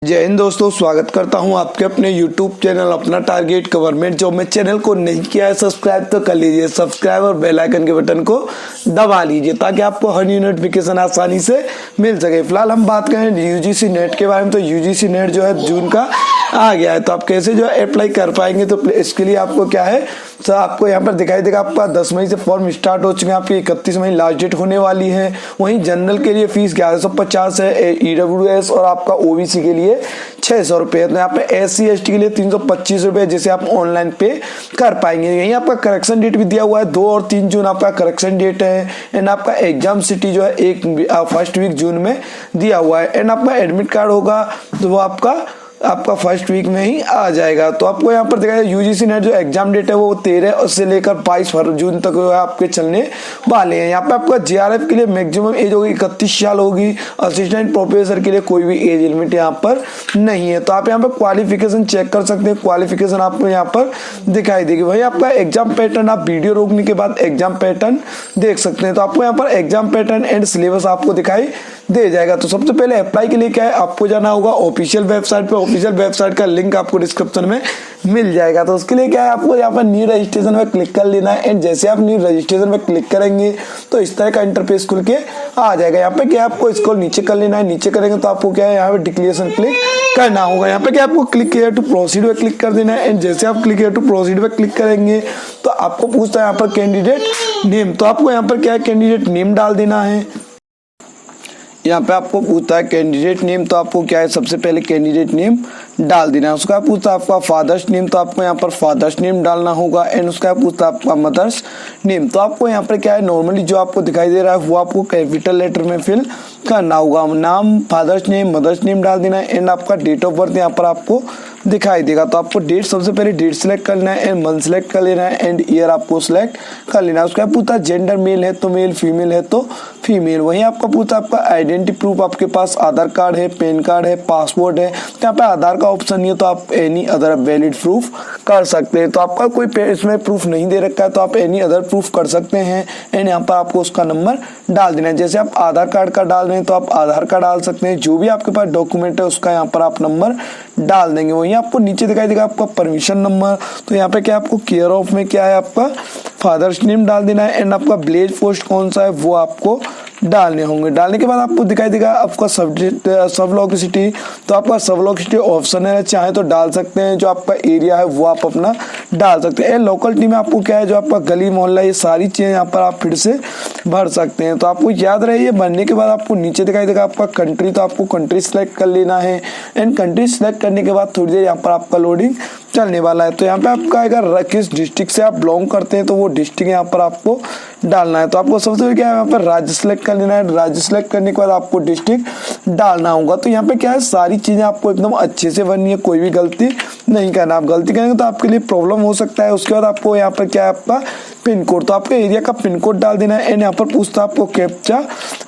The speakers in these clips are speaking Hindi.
जय हिंद दोस्तों, स्वागत करता हूं आपके अपने YouTube चैनल अपना टारगेट गवर्नमेंट जॉब में। चैनल को नहीं किया है सब्सक्राइब तो कर लीजिए, सब्सक्राइब और बेल आइकन के बटन को दबा लीजिए ताकि आपको हर न्यू नोटिफिकेशन आसानी से मिल सके। फिलहाल हम बात करें यूजीसी नेट के बारे में, तो यूजीसी नेट जो है जून का आ गया है, तो आप कैसे जो है अप्लाई कर पाएंगे। तो इसके लिए आपको क्या है, तो आपको यहाँ पर दिखाई देगा आपका 10 मई से फॉर्म स्टार्ट हो चुके हैं, आपकी 31 मई लास्ट डेट होने वाली है। वहीं जनरल के लिए फीस 1150 है, ईडब्ल्यूएस और आपका ओबीसी के लिए 600 रुपये। तो यहाँ पे SC ST के लिए 325 रुपये, जिसे आप ऑनलाइन पे कर पाएंगे। यहीं आपका करेक्शन डेट भी दिया हुआ है, 2 और 3 जून आपका करेक्शन डेट है। एंड आपका एग्जाम सिटी जो है फर्स्ट वीक जून में दिया हुआ है। एंड आपका एडमिट कार्ड होगा तो वो आपका फर्स्ट वीक में ही आ जाएगा। तो आपको यहाँ पर देखा जाए यूजीसी नेट जो एग्जाम डेट है वो 13 से लेकर 22 जून तक आपके चलने वाले हैं। यहाँ पे आपका JRF के लिए मैक्सिमम एज होगी 31 साल होगी। असिस्टेंट प्रोफेसर के लिए कोई भी एज लिमिट यहाँ पर नहीं है। तो आप यहाँ पर क्वालिफिकेशन चेक कर सकते हैं, क्वालिफिकेशन आपको यहाँ पर दिखाई देगी। वही आपका एग्जाम पैटर्न, आप वीडियो रोकने के बाद एग्जाम पैटर्न देख सकते हैं। तो आपको यहाँ पर एग्जाम पैटर्न एंड सिलेबस आपको दिखाई दे जाएगा। तो सबसे पहले अप्लाई के लिए क्या है, आपको जाना होगा ऑफिशियल वेबसाइट पे। ऑफिशियल वेबसाइट का लिंक आपको डिस्क्रिप्शन में मिल जाएगा। तो उसके लिए क्या है, आपको यहाँ पर न्यू रजिस्ट्रेशन पे क्लिक कर लेना है। एंड जैसे आप न्यू रजिस्ट्रेशन पे क्लिक करेंगे तो इस तरह का इंटरफेस खुल के आ जाएगा। यहाँ पे क्या आपको इसको नीचे कर लेना है। नीचे करेंगे तो आपको क्या है, यहाँ पे डिक्लेरेशन क्लिक करना होगा। यहाँ पे क्या आपको क्लिक किया टू प्रोसीड पे क्लिक कर देना है। एंड जैसे आप क्लिक किया टू प्रोसीड पे क्लिक करेंगे तो आपको पूछता है यहाँ पर कैंडिडेट नेम। तो आपको यहाँ पर क्या है, कैंडिडेट नेम डाल देना है। यहाँ पे आपको पूछता है कैंडिडेट नेम, तो आपको क्या है, सबसे पहले कैंडिडेट नेम डाल देना है। उसका पूछता है आपका फादर्स नेम, तो आपको यहाँ पर फादर्स नेम डालना होगा। एंड उसका पूछता है आपका मदर्स नेम, तो आपको यहाँ पर क्या है, नॉर्मली जो आपको दिखाई दे रहा है वो आपको कैपिटल लेटर में फिल करना होगा। नाम, फादर्स नेम, मदर्स नेम डाल देना है। एंड आपका डेट ऑफ बर्थ यहाँ पर आपको दिखाई देगा। तो आपको डेट, सबसे पहले डेट सिलेक्ट कर लेना है। एंड मंथ सिलेक्ट कर लेना है। एंड ईयर आपको सिलेक्ट कर लेना है। उसका पूछता है जेंडर, मेल है तो मेल, फीमेल है तो फीमेल। वहीं आपका पूछता है आपका आइडेंटिटी प्रूफ, आपके पास आधार कार्ड है, पैन कार्ड है, पासपोर्ट है। तो यहाँ पे आधार का ऑप्शन नहीं है तो आप एनी अदर वैलिड प्रूफ कर सकते हैं। तो आपका कोई इसमें प्रूफ नहीं दे रखा है तो आप एनी अदर प्रूफ कर सकते हैं। एंड यहाँ पर आपको उसका नंबर डाल देना है। जैसे आप आधार कार्ड का डाल रहे हैं तो आप आधार कार्ड डाल सकते हैं। जो भी आपके पास डॉक्यूमेंट है उसका यहाँ पर आप नंबर डाल देंगे। वहीं आपको नीचे दिखाई देगा आपका परमिशन नंबर। तो यहाँ पे क्या आपको केयर ऑफ में क्या है, आपका फादर्स नेम डाल देना है। एंड आपका विलेज पोस्ट कौन सा है वो आपको डालने होंगे। डालने के बाद आपको दिखाई देगा आपका सब लोकेसिटी, तो आपका सब लोकेसिटी ऑप्शन है, चाहे तो डाल सकते हैं। जो आपका एरिया है वो आप अपना डाल सकते हैं। लोकलिटी में आपको क्या है, जो आपका गली मोहल्ला, ये सारी चीजें यहाँ पर आप फिर से भर सकते हैं। तो आपको याद रहे, ये भरने के बाद आपको नीचे दिखाई देगा आपका कंट्री, तो आपको कंट्री सिलेक्ट कर लेना है। एंड कंट्री सिलेक्ट करने के बाद थोड़ी देर यहाँ पर आपका लोडिंग चलने वाला है। तो यहाँ पे आपका अगर किस डिस्ट्रिक्ट से आप बिलोंग करते हैं तो वो डिस्ट्रिक्ट यहाँ पर आपको डालना है। तो आपको सबसे पहले क्या है, यहाँ पर राज्य सिलेक्ट कर लेना है। राज्य सिलेक्ट करने के बाद आपको डिस्ट्रिक्ट डालना होगा। तो यहाँ पे क्या है, सारी चीजें आपको एकदम अच्छे से बननी है, कोई भी गलती नहीं करना। आप गलती करेंगे तो आपके लिए प्रॉब्लम हो सकता है। उसके बाद आपको यहाँ पर क्या है, आपका पिन कोड, तो आपके एरिया का पिन कोड डाल देना है। एंड यहाँ पर पूछता है आपको कैप्चा,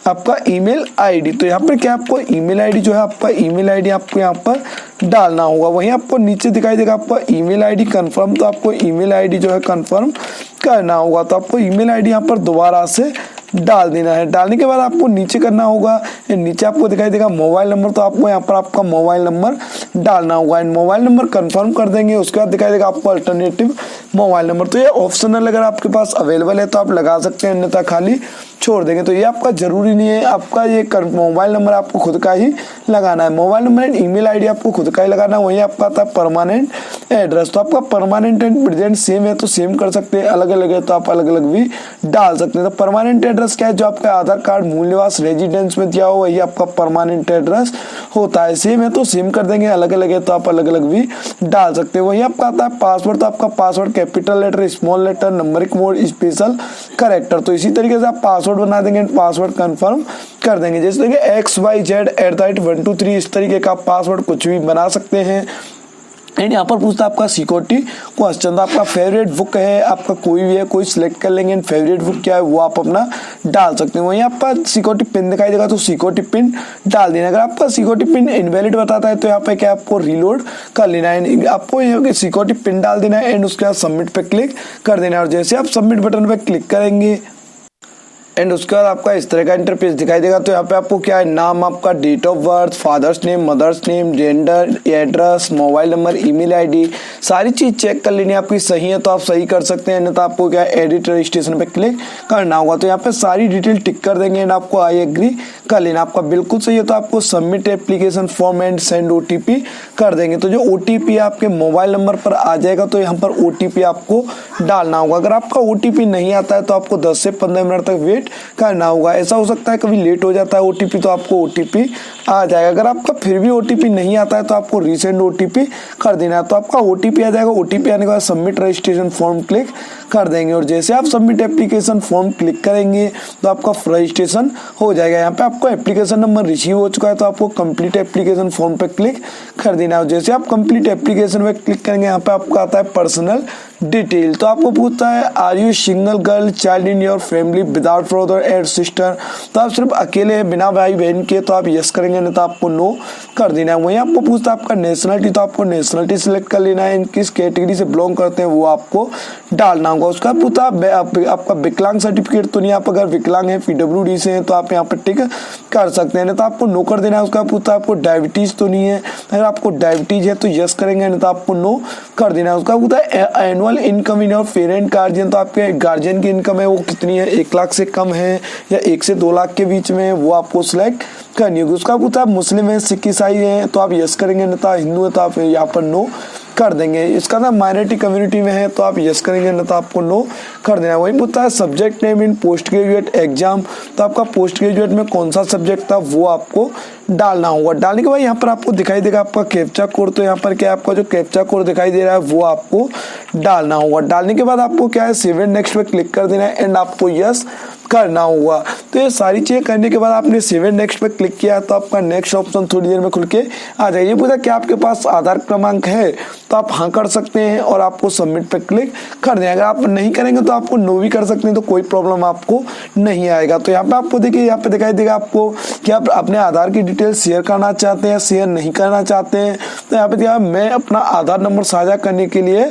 आपका ईमेल आईडी। तो यहाँ पर क्या आपको ईमेल आईडी जो है, आपका ईमेल आईडी आपको यहाँ पर डालना होगा। वहीं आपको नीचे दिखाई देगा आपका ईमेल आईडी कंफर्म, तो आपको ईमेल आईडी जो है कंफर्म करना होगा। तो आपको ईमेल आईडी यहाँ पर दोबारा से डाल देना है। डालने के बाद आपको नीचे करना होगा, नीचे आपको दिखाई देगा मोबाइल नंबर, तो आपको यहाँ पर आपका मोबाइल नंबर डालना होगा। एंड मोबाइल नंबर कंफर्म कर देंगे। उसके बाद दिखाई देगा आपको अल्टरनेटिव मोबाइल नंबर, तो ये ऑप्शनल अगर आपके पास अवेलेबल है तो आप लगा सकते हैं, अन्यथा खाली छोड़ देंगे। तो ये आपका जरूरी नहीं है, आपका ये मोबाइल नंबर आपको खुद का ही लगाना है। Mobile number and email ID आपको खुद का ही लगाना है। वही आपका आता है परमानेंट एड्रेस, तो आपका परमानेंट एंड प्रेजेंट सेम है तो सेम कर सकते हैं, अलग अलग है तो आप अलग अलग भी डाल सकते हैं। तो परमानेंट एड्रेस क्या है, जो आपका आधार कार्ड मूल निवास रेजिडेंस में दिया हो वही आपका परमानेंट एड्रेस होता है। सेम है तो सेम कर देंगे, अलग अलग है तो आप अलग अलग भी डाल सकते हैं। वही आपका आता है पासवर्ड, तो आपका password capital letter, small letter, numeric mode, special character. तो इसी तरीके से आप पासवर्ड बना देंगे, पासवर्ड कंफर्म कर देंगे। जैसे कि XYZ@123 इस तरीके का पासवर्ड कुछ भी बना सकते हैं। एंड यहाँ पर पूछता है आपका सिक्योरिटी क्वेश्चन, तो आपका फेवरेट बुक है, आपका कोई भी है, कोई सिलेक्ट कर लेंगे। एंड फेवरेट बुक क्या है वो आप अपना डाल सकते हैं। वहीं आपका सिक्योरिटी पिन दिखाई देगा तो सिक्योरिटी पिन डाल देना। अगर आपका सिक्योरिटी पिन इनवैलिड बताता है तो यहाँ पे क्या आपको रीलोड कर लेना है। आपको सिक्योरिटी पिन डाल देना है। एंड उसके बाद सबमिट पे क्लिक कर देना है। और जैसे आप सबमिट बटन पे क्लिक करेंगे एंड उसके बाद आपका इस तरह का इंटरफेस दिखाई देगा। तो यहाँ पे आपको क्या है, नाम आपका, date of birth, father's name, mother's name, gender, address, mobile number, email ID, सारी चीज चेक कर लेनी है। आपकी सही है तो आप सही कर सकते हैं, नहीं तो आपको क्या है एडिट रजिस्ट्रेशन पे क्लिक करना होगा। तो यहाँ पे सारी डिटेल टिक कर देंगे एंड आपको आई एग्री कर लेना। आपका बिल्कुल सही है तो आपको submit application form and send OTP कर देंगे। तो जो ओटीपी आपके मोबाइल नंबर पर आ जाएगा तो यहाँ पर ओटीपी आपको डालना होगा। अगर आपका ओटीपी नहीं आता है तो आपको 10 से 15 मिनट तक वेट करना होगा। ऐसा हो सकता है कभी लेट हो जाता है ओटीपी, तो आपको ओटीपी आ जाएगा। अगर आपका फिर भी ओटीपी नहीं आता है तो आपको रीसेंड ओटीपी कर देना है। तो आपका ओटीपी आ जाएगा। ओटीपी आने के बाद सबमिट रजिस्ट्रेशन फॉर्म क्लिक कर देंगे और जैसे आप सबमिट एप्लीकेशन फॉर्म क्लिक करेंगे तो आपका रजिस्ट्रेशन हो जाएगा। यहाँ पे आपको एप्लीकेशन नंबर रिसीव हो चुका है तो आपको कंप्लीट एप्लीकेशन फॉर्म पे क्लिक कर देना है। जैसे आप कंप्लीट एप्लीकेशन पे क्लिक करेंगे यहाँ पे आपको आता है पर्सनल डिटेल। तो आपको पूछता है are you single girl child in your family without brother and sister. तो आप सिर्फ अकेले हैं बिना भाई बहन के, तो आप यस करेंगे, नहीं तो आपको नो कर देना है। वहीं आपको पूछता है आपका नेशनलिटी, तो आपको नेशनलिटी सिलेक्ट कर लेना है। किस कैटेगरी से बिलोंग करते हैं वो आपको डालना होगा। उसका पूछता आपका विकलांग सर्टिफिकेट तो नहीं, आप अगर विकलांग है पीडब्ल्यूडी से हैं तो आप यहाँ पर टिक कर सकते हैं, नहीं तो आपको नो कर देना है। उसका पूछता है आपको डायबिटीज तो नहीं है, अगर आपको डायबिटीज है तो यस करेंगे, नहीं तो आपको नो कर देना है। उसका पूछता है annual income in your parent guardian, तो आपके गार्जियन की इनकम है वो कितनी है, 1 लाख से कम है या 1 से 2 लाख के बीच में, वो आपको सिलेक्ट करनी होगी। उसका पूछता है मुस्लिम है, सिख, ईसाई है, तो आप यस करेंगे, नहीं तो हिंदू है तो आप यहाँ पर नो कर देंगे। इसका ना माइनॉरिटी कम्युनिटी में है तो आप यस करेंगे, नहीं तो आपको नो कर देना है। वही पूछता है subject name in post graduate exam, तो आपका पोस्ट ग्रेजुएट में कौन सा सब्जेक्ट था वो आपको डालना होगा। डालने के बाद यहाँ पर आपको दिखाई देगा आपका कैप्चा कोड, तो यहाँ पर क्या आपका जो कैप्चा कोड दिखाई दे रहा है वो आपको डालना होगा। डालने के बाद आपको क्या है सेव एंड नेक्स्ट पे क्लिक कर देना है एंड आपको यस करना होगा। तो ये सारी चीजें करने के बाद आपने सेव एंड नेक्स्ट पे क्लिक किया तो आपका नेक्स्ट ऑप्शन थोड़ी देर में खुल के आ जाएगा। ये पूछा क्या आपके पास आधार क्रमांक है, तो आप हाँ कर सकते हैं और आपको सबमिट पे क्लिक कर दें। अगर आप नहीं करेंगे तो आपको नो भी कर सकते हैं, तो कोई प्रॉब्लम आपको नहीं आएगा। तो यहाँ पे आपको देखिए यहाँ पे दिखाई देगा आपको कि आप अपने आधार की डिटेल शेयर करना चाहते हैं, शेयर नहीं करना चाहते हैं। तो यहाँ पे दिया मैं अपना आधार नंबर साझा करने के लिए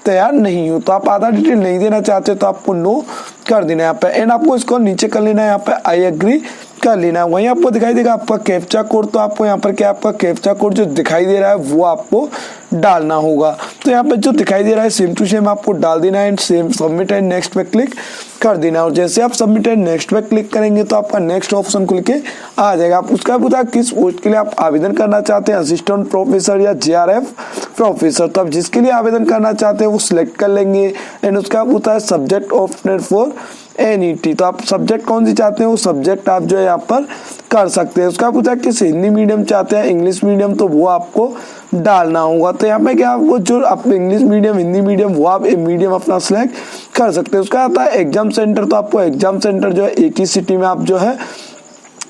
तैयार नहीं हूँ, तो आप आधार डिटेल नहीं देना चाहते तो आपको नो कर देना है यहाँ पे एंड आपको इसको नीचे कर लेना है, यहाँ पे आई एग्री कर लेना है। वहीं आपको दिखाई देगा आपका कैप्चा कोड, तो आपको यहाँ पर क्या आपका कैप्चा कोड जो दिखाई दे रहा है वो आपको डालना होगा। तो यहाँ पे जो दिखाई दे रहा है सेम टू सेम आपको डाल देना है and same submit and next पे क्लिक कर देना है। और जैसे आप सबमिट एंड नेक्स्ट पे क्लिक करेंगे तो आपका नेक्स्ट ऑप्शन खुल के आ जाएगा। आप उसका पूछा किस पोस्ट के लिए आप आवेदन करना चाहते हैं, असिस्टेंट प्रोफेसर या जेआरएफ प्रोफेसर। तो आप जिसके लिए आवेदन करना चाहते हैं वो सिलेक्ट कर लेंगे एंड उसका पूछा है सब्जेक्ट ऑप्शनल फॉर एनईटी, तो आप सब्जेक्ट कौन सी चाहते हैं वो सब्जेक्ट आप जो है यहाँ पर कर सकते हैं। उसका पूछा किस हिंदी मीडियम चाहते हैं, इंग्लिश मीडियम, तो वो आपको डालना होगा। तो यहाँ पे क्या आपको जो आप इंग्लिश मीडियम, हिंदी मीडियम, वो आप मीडियम अपना सिलेक्ट कर सकते हैं। उसका आता है एग्जाम सेंटर, तो आपको एग्जाम सेंटर जो है एक ही सिटी में आप जो है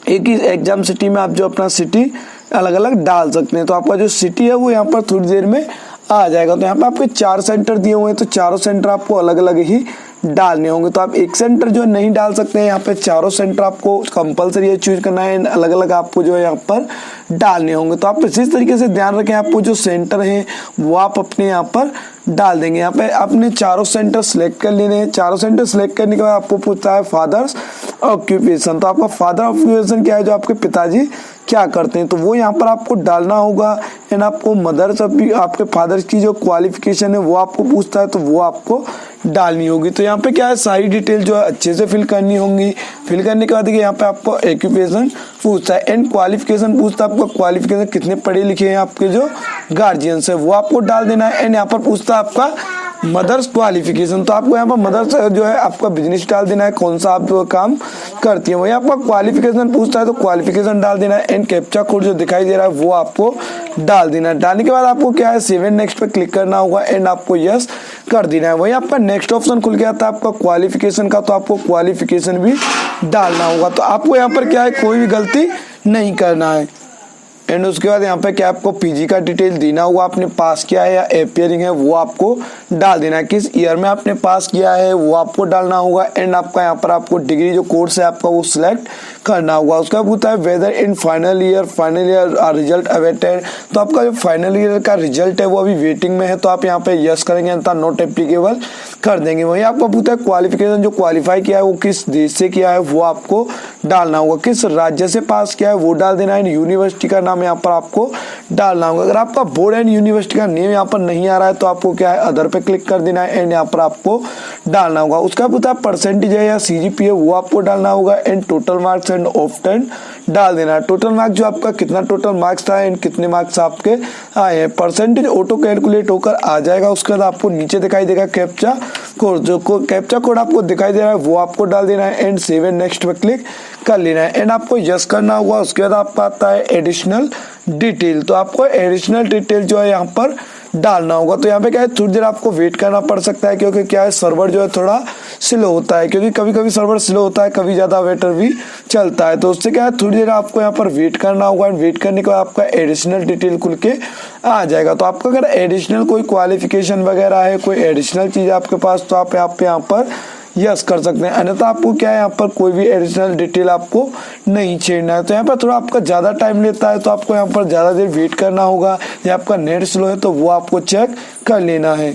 एक ही एग्जाम सिटी में आप जो अपना सिटी अलग अलग डाल सकते हैं। तो आपका जो सिटी है वो यहाँ पर थोड़ी देर में आ जाएगा। तो यहाँ पे आपके 4 सेंटर दिए हुए हैं, तो चारों सेंटर आपको अलग अलग ही डालने होंगे। तो आप एक सेंटर जो नहीं डाल सकते हैं, यहाँ पे चारों सेंटर आपको कंपलसरी है चूज करना है, अलग अलग आपको जो है यहाँ पर डालने होंगे। तो आप इसी तरीके से ध्यान रखें, आपको जो सेंटर है वो आप अपने यहाँ पर डाल देंगे। यहाँ पे आपने चारों सेंटर सिलेक्ट कर लेने हैं। चारों सेंटर सिलेक्ट करने के बाद आपको पूछता है फादर्स ऑक्यूपेशन, तो आपका फादर ऑक्यूपेशन क्या है, जो आपके पिताजी क्या करते हैं, तो वो यहाँ पर आपको डालना होगा एंड आपको मदर्स आपके फादर्स की जो क्वालिफिकेशन है वो आपको पूछता है तो वो आपको डालनी होगी। तो यहाँ पे क्या है सारी डिटेल जो है अच्छे से फिल करनी होंगी। फिल करने के बाद देखिए यहाँ पे आपको ऑक्यूपेशन पूछता है एंड क्वालिफिकेशन पूछता है, आपको क्वालिफिकेशन कितने पढ़े लिखे हैं आपके जो गार्जियंस है वो आपको डाल देना है एंड यहाँ पर पूछता है आपका मदर्स क्वालिफिकेशन, तो आपको यहाँ पर मदर्स जो है आपका बिजनेस डाल देना है, कौन सा आप जो काम करती है। वही आपका क्वालिफिकेशन पूछता है तो क्वालिफिकेशन डाल देना है एंड कैप्चा कोड जो दिखाई दे रहा है वो आपको डाल देना है। डालने के बाद आपको क्या है सेव एंड नेक्स्ट पे क्लिक करना होगा एंड आपको यस कर देना है। वही आपका नेक्स्ट ऑप्शन खुल गया था आपका क्वालिफिकेशन का, तो आपको क्वालिफिकेशन भी डालना होगा। तो आपको यहाँ पर क्या है कोई भी गलती नहीं करना है एंड उसके बाद यहाँ पे क्या आपको पीजी का डिटेल देना होगा, आपने पास किया है या अपियरिंग है वो आपको डाल देना है, किस ईयर में आपने पास किया है वो आपको डालना होगा एंड आपका यहाँ पर आपको डिग्री जो कोर्स है आपका वो सिलेक्ट करना होगा। उसका होता है whether in final year result awaited, तो आपका जो फाइनल ईयर का रिजल्ट है वो अभी वेटिंग में है, तो आप यहाँ पे यस करेंगे, अन्यथा नॉट एप्लीकेबल कर देंगे। वहीं आपका पूछता है क्वालिफिकेशन, जो क्वालिफाई किया है वो किस देश से किया है वो आपको डालना होगा, किस राज्य से पास किया है वो डाल देना है, यूनिवर्सिटी का नाम यहाँ पर आपको डालना होगा। अगर आपका बोर्ड एंड यूनिवर्सिटी का नेम यहाँ पर नहीं आ रहा है तो आपको क्या है अदर पे क्लिक कर देना है एंड यहाँ पर आपको डालना होगा। उसका पूछता है परसेंटेज है या सीजीपीए वो आपको डालना होगा and total marks and obtained डाल देना है। टोटल मार्क्स जो आपका कितना टोटल मार्क्स था एंड कितने मार्क्स आपके आए हैं, परसेंटेज ऑटो कैलकुलेट होकर आ जाएगा। उसके बाद आपको नीचे दिखाई देगा कैप्चा कोड, जो कैप्चा कोड आपको दिखाई दे रहा है वो आपको डाल देना है एंड सेव एंड नेक्स्ट पे क्लिक कर लेना है एंड आपको यस करना होगा। उसके बाद आपका आता है एडिशनल डिटेल, तो आपको एडिशनल डिटेल जो है यहाँ पर डालना होगा। तो यहाँ पे क्या है थोड़ी देर आपको वेट करना पड़ सकता है, क्योंकि क्या है सर्वर जो है थोड़ा स्लो होता है, क्योंकि कभी कभी सर्वर स्लो होता है, कभी ज़्यादा वेटर भी चलता है, तो उससे क्या है थोड़ी देर आपको यहाँ पर वेट करना होगा। वेट करने के बाद आपका एडिशनल डिटेल खुल के आ जाएगा। तो आपका अगर एडिशनल कोई क्वालिफिकेशन वगैरह है, कोई एडिशनल चीज़ आपके पास, तो आप यहाँ पर यस कर सकते हैं, अन्यथा आपको क्या है यहाँ पर कोई भी एडिशनल डिटेल आपको नहीं छेड़ना है। तो यहाँ पर थोड़ा आपका ज़्यादा टाइम लेता है, तो आपको यहाँ पर ज़्यादा देर वेट करना होगा, या आपका नेट स्लो है तो वो आपको चेक कर लेना है।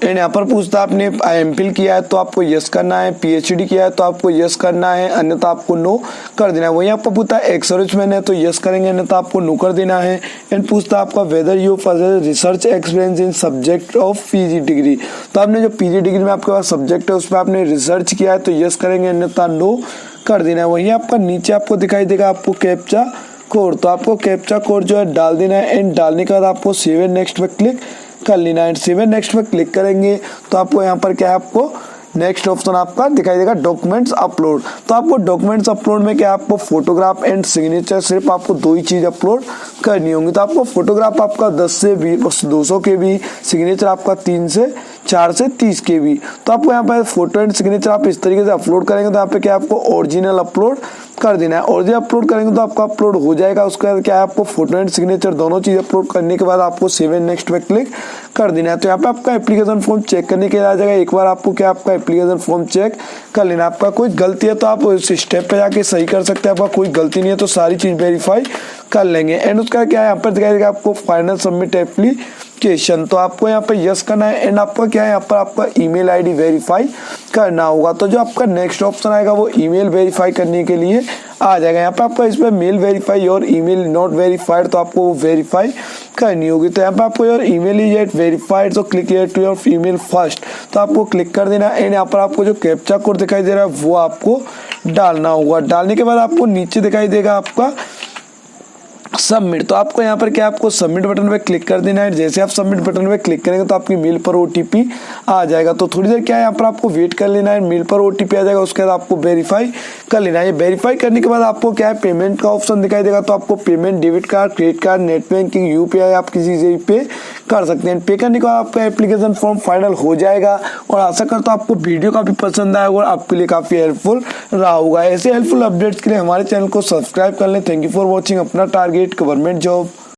एंड यहाँ पर पूछता है आपने एमफिल किया है तो आपको यस करना है, पीएचडी किया है तो आपको यस करना है, अन्यथा आपको नो कर देना है। वहीं आपको पूछता है एक्सर्विसमैन है तो यस करेंगे, अन्यथा आपको नो कर देना है। एंड पूछता है आपका whether you further research experience in subject of PG degree, तो आपने जो पीजी डिग्री में आपके पास सब्जेक्ट है उस पर आपने रिसर्च किया है तो यस करेंगे, अन्यथा नो कर देना है। वहीं आपका नीचे आपको दिखाई देगा आपको कैप्चा कोड, तो आपको कैप्चा कोड जो है डाल देना है एंड डालने के बाद आपको सेव एंड नेक्स्ट पे क्लिक कर लेना है। सेव एंड नेक्स्ट पे क्लिक करेंगे तो आपको यहाँ पर क्या है आपको नेक्स्ट ऑप्शन आपका दिखाई देगा डॉक्यूमेंट्स अपलोड, तो आपको डॉक्यूमेंट्स अपलोड में क्या आपको फोटोग्राफ एंड सिग्नेचर, सिर्फ आपको दो ही चीज अपलोड करनी होंगी। तो आपको फोटोग्राफ आपका 10 से 200 KB, सिग्नेचर आपका 3 से 4 से 30 KB। तो आपको यहाँ पर फोटो एंड सिग्नेचर आप इस तरीके से अपलोड करेंगे तो यहाँ पे क्या आपको ओरिजिनल अपलोड कर देना है। ओरिजिनल अपलोड करेंगे तो आपका अपलोड हो जाएगा। उसके बाद क्या है आपको फोटो एंड सिग्नेचर दोनों चीज अपलोड करने के बाद आपको सेव एंड नेक्स्ट पे क्लिक कर देना है। तो यहाँ पे आपका एप्लीकेशन फॉर्म चेक करने के लिए आ जाएगा। एक बार आपको क्या आपका एप्लीकेशन फॉर्म चेक कर लेना। आपका कोई गलती है तो आप उस स्टेप पे जाके सही कर सकते हैं, आपका कोई गलती नहीं है तो सारी चीज वेरीफाई कर लेंगे। एंड उसका क्या है यहाँ पर दिखाई देगा आपको फाइनल सबमिट एप्लीकेशन, तो आपको यहाँ पर यस करना है एंड आपका क्या है यहाँ पर आपका ईमेल आईडी वेरीफाई करना होगा। तो जो आपका नेक्स्ट ऑप्शन आएगा वो ईमेल वेरीफाई करने के लिए आ जाएगा। यहाँ पे आपका इसमें मेल वेरीफाई और ईमेल नॉट वेरीफाइड, तो आपको वो वेरीफाई करनी होगी। तो यहाँ पे आपको your email is at verified, तो click here to your email first, तो आपको क्लिक कर देना एंड यहाँ पर आपको जो कैप्चा कोड दिखाई दे रहा है वो आपको डालना होगा। डालने के बाद आपको नीचे दिखाई देगा आपका सबमिट, तो आपको यहाँ पर क्या आपको सबमिट बटन पे क्लिक कर देना है। जैसे आप सबमिट बटन पे क्लिक करेंगे तो आपकी मेल पर ओटीपी आ जाएगा। तो थोड़ी देर क्या है यहाँ पर आपको वेट कर लेना है, मेल पर ओटीपी आ जाएगा। उसके बाद आपको वेरीफाई कर लेना है। वेरीफाई करने के बाद आपको क्या है पेमेंट का ऑप्शन दिखाई देगा, तो आपको payment debit card, credit card, net banking, UPI आप किसी से पे कर सकते हैं। पे करने के बाद आपका एप्लीकेशन फॉर्म फाइनल हो जाएगा। और आशा करता हूँ आपको वीडियो काफी पसंद आएगा और आपके लिए काफी हेल्पफुल रहा होगा। ऐसे हेल्पफुल अपडेट्स के लिए हमारे चैनल को सब्सक्राइब कर लें। Thank you for watching. अपना टारगेट गवर्नमेंट जॉब।